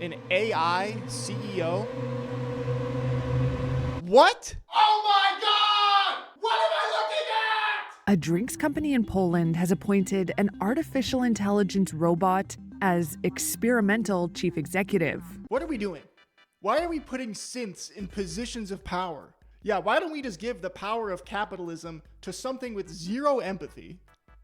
An AI CEO? What? Oh my God! What am I looking at? A drinks company in Poland has appointed an artificial intelligence robot as experimental chief executive. What are we doing? Why are we putting synths in positions of power? Yeah, why don't we just give the power of capitalism to something with zero empathy?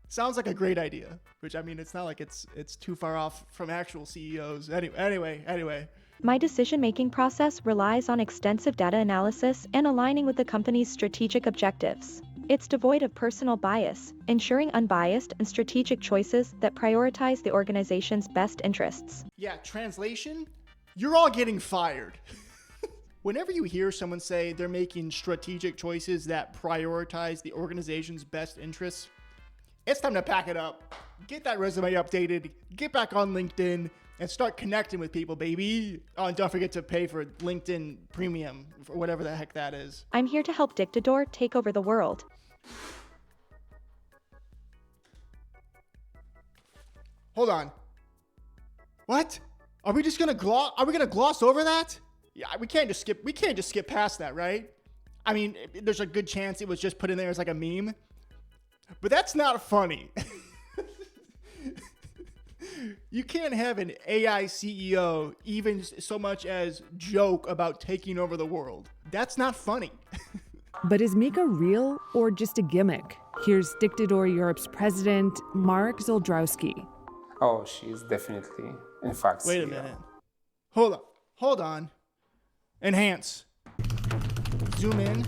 Sounds like a great idea, which I mean, it's not like it's too far off from actual CEOs. Anyway. My decision-making process relies on extensive data analysis and aligning with the company's strategic objectives. It's devoid of personal bias, ensuring unbiased and strategic choices that prioritize the organization's best interests. Yeah, translation? You're all getting fired. Whenever you hear someone say they're making strategic choices that prioritize the organization's best interests, it's time to pack it up. Get that resume updated, get back on LinkedIn, and start connecting with people, baby. Oh, and don't forget to pay for LinkedIn Premium, for whatever the heck that is. I'm here to help Dictador take over the world. Hold on. What? Are we gonna gloss over that? Yeah, we can't just skip past that, right? I mean, there's a good chance it was just put in there as like a meme. But that's not funny. You can't have an AI CEO even so much as joke about taking over the world. That's not funny. But is Mika real or just a gimmick? Here's Dictador Europe's president, Mark Zoldrowski. Oh, she's definitely, in fact, Wait a CEO. minute. Hold on. Enhance. Zoom in.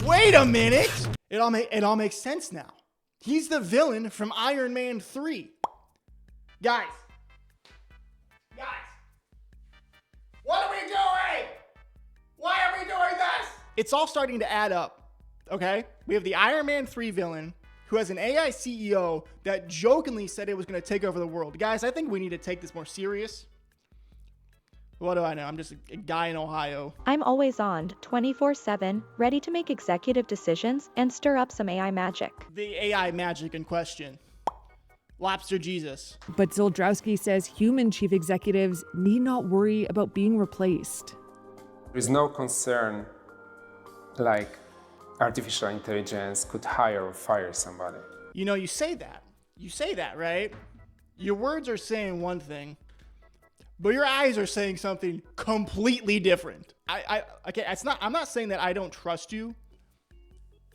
Wait a minute. It all makes sense now. He's the villain from Iron Man 3. Guys. What are we doing? Why are we doing this? It's all starting to add up. Okay? We have the Iron Man 3 villain who has an AI CEO that jokingly said it was going to take over the world. Guys, I think we need to take this more serious. What do I know? I'm just a guy in Ohio. I'm always on, 24/7, ready to make executive decisions and stir up some AI magic. The AI magic in question. Lobster Jesus. But Zoldrowski says human chief executives need not worry about being replaced. There is no concern like artificial intelligence could hire or fire somebody. You know, you say that, right? Your words are saying one thing, but your eyes are saying something completely different. I'm not saying that I don't trust you.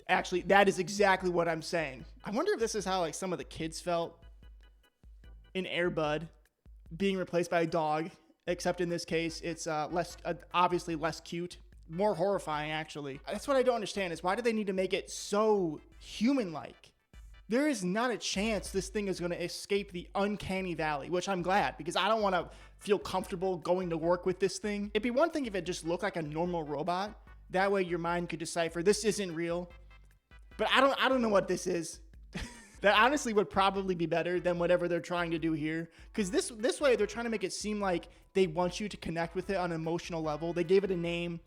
Actually, that is exactly what I'm saying. I wonder if this is how like some of the kids felt in Air Bud being replaced by a dog, except in this case, it's obviously less cute, more horrifying actually. That's what I don't understand is why do they need to make it so human-like? There is not a chance this thing is going to escape the uncanny valley, which I'm glad because I don't want to feel comfortable going to work with this thing. It'd be one thing if it just looked like a normal robot. That way your mind could decipher this isn't real. But I don't know what this is. That honestly would probably be better than whatever they're trying to do here. Because this way they're trying to make it seem like they want you to connect with it on an emotional level. They gave it a name.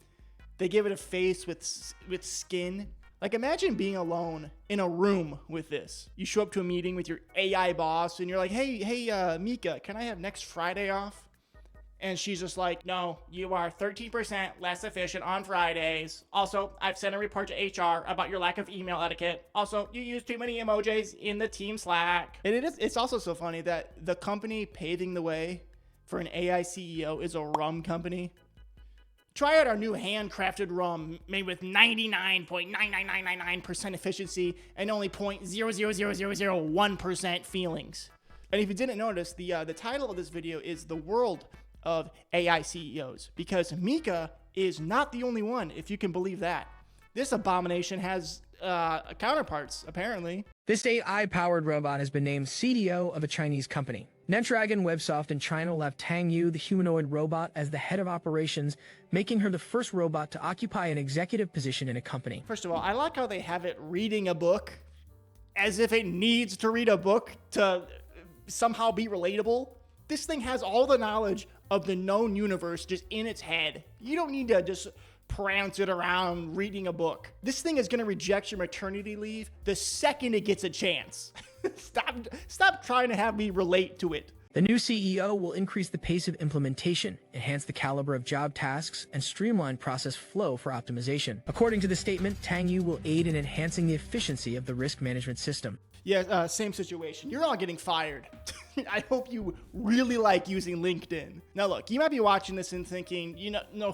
They gave it a face with skin. Like imagine being alone in a room with this. You show up to a meeting with your AI boss and you're like, hey, Mika, can I have next Friday off? And she's just like, no, you are 13% less efficient on Fridays. Also, I've sent a report to HR about your lack of email etiquette. Also, you use too many emojis in the team Slack. And it's also so funny that the company paving the way for an AI CEO is a rum company. Try out our new handcrafted rum made with 99.99999% efficiency and only 0.00001% feelings. And if you didn't notice, the title of this video is The World of AI CEOs, because Mika is not the only one, if you can believe that. This abomination has counterparts, apparently. This AI-powered robot has been named CDO of a Chinese company. NetDragon Websoft in China left Tang Yu, the humanoid robot, as the head of operations, making her the first robot to occupy an executive position in a company. First of all, I like how they have it reading a book as if it needs to read a book to somehow be relatable. This thing has all the knowledge of the known universe just in its head. You don't need to just prancing around reading a book. This thing is going to reject your maternity leave the second it gets a chance. Stop trying to have me relate to it. The new CEO will increase the pace of implementation, enhance the caliber of job tasks, and streamline process flow for optimization. According to the statement, Tang Yu will aid in enhancing the efficiency of the risk management system. Yeah, same situation. You're all getting fired. I hope you really like using LinkedIn. Now look, you might be watching this and thinking,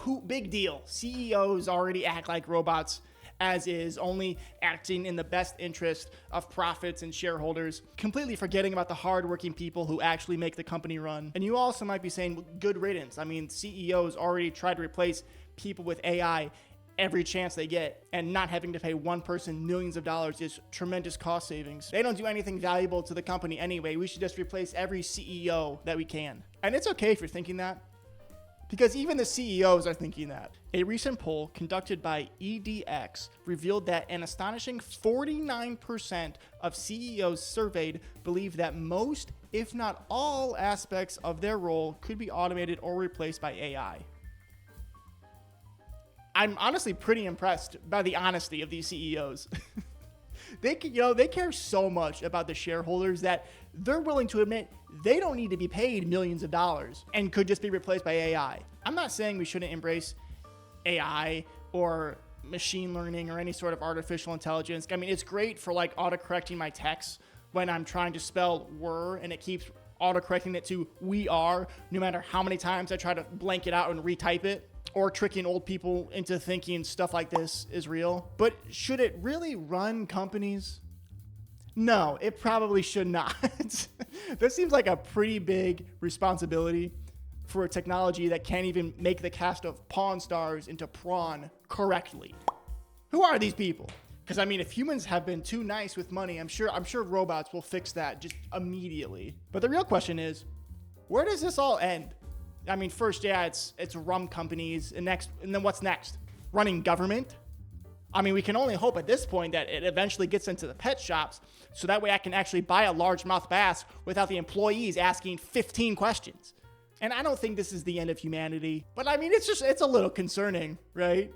who, big deal. CEOs already act like robots as is, only acting in the best interest of profits and shareholders, completely forgetting about the hardworking people who actually make the company run. And you also might be saying, good riddance. I mean, CEOs already try to replace people with AI every chance they get, and not having to pay one person millions of dollars is tremendous cost savings. They don't do anything valuable to the company anyway. We should just replace every CEO that we can. And it's okay if you're thinking that, because even the CEOs are thinking that. A recent poll conducted by EDX revealed that an astonishing 49% of CEOs surveyed believe that most, if not all, aspects of their role could be automated or replaced by AI. I'm honestly pretty impressed by the honesty of these CEOs. They care so much about the shareholders that they're willing to admit they don't need to be paid millions of dollars and could just be replaced by AI. I'm not saying we shouldn't embrace AI or machine learning or any sort of artificial intelligence. I mean, it's great for like autocorrecting my text when I'm trying to spell "were" and it keeps autocorrecting it to "we are," no matter how many times I try to blank it out and retype it. Or tricking old people into thinking stuff like this is real. But should it really run companies? No, it probably should not. That seems like a pretty big responsibility for a technology that can't even make the cast of Pawn Stars into Prawn correctly. Who are these people? Because I mean, if humans have been too nice with money, I'm sure robots will fix that just immediately. But the real question is, where does this all end? I mean, first, yeah, it's rum companies, and then what's next? Running government? I mean, we can only hope at this point that it eventually gets into the pet shops, so that way I can actually buy a largemouth bass without the employees asking 15 questions. And I don't think this is the end of humanity, but I mean, it's a little concerning, right?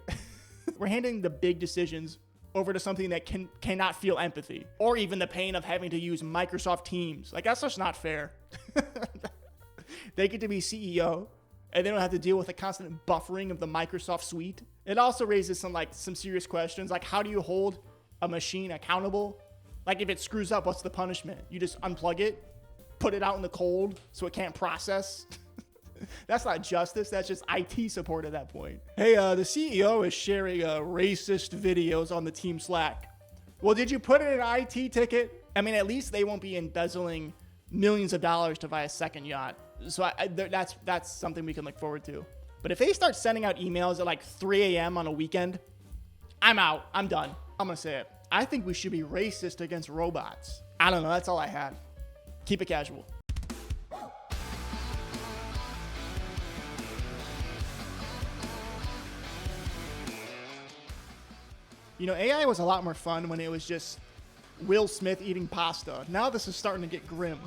We're handing the big decisions over to something that cannot feel empathy, or even the pain of having to use Microsoft Teams. Like, that's just not fair. They get to be CEO, and they don't have to deal with the constant buffering of the Microsoft suite. It also raises some serious questions, like how do you hold a machine accountable? Like if it screws up, what's the punishment? You just unplug it, put it out in the cold so it can't process? That's not justice, that's just IT support at that point. Hey, the CEO is sharing racist videos on the team Slack. Well, did you put in an IT ticket? I mean, at least they won't be embezzling millions of dollars to buy a second yacht. So that's something we can look forward to. But if they start sending out emails at like 3 a.m. on a weekend, I'm out. I'm done. I'm going to say it. I think we should be racist against robots. I don't know. That's all I had. Keep it casual. AI was a lot more fun when it was just Will Smith eating pasta. Now this is starting to get grim.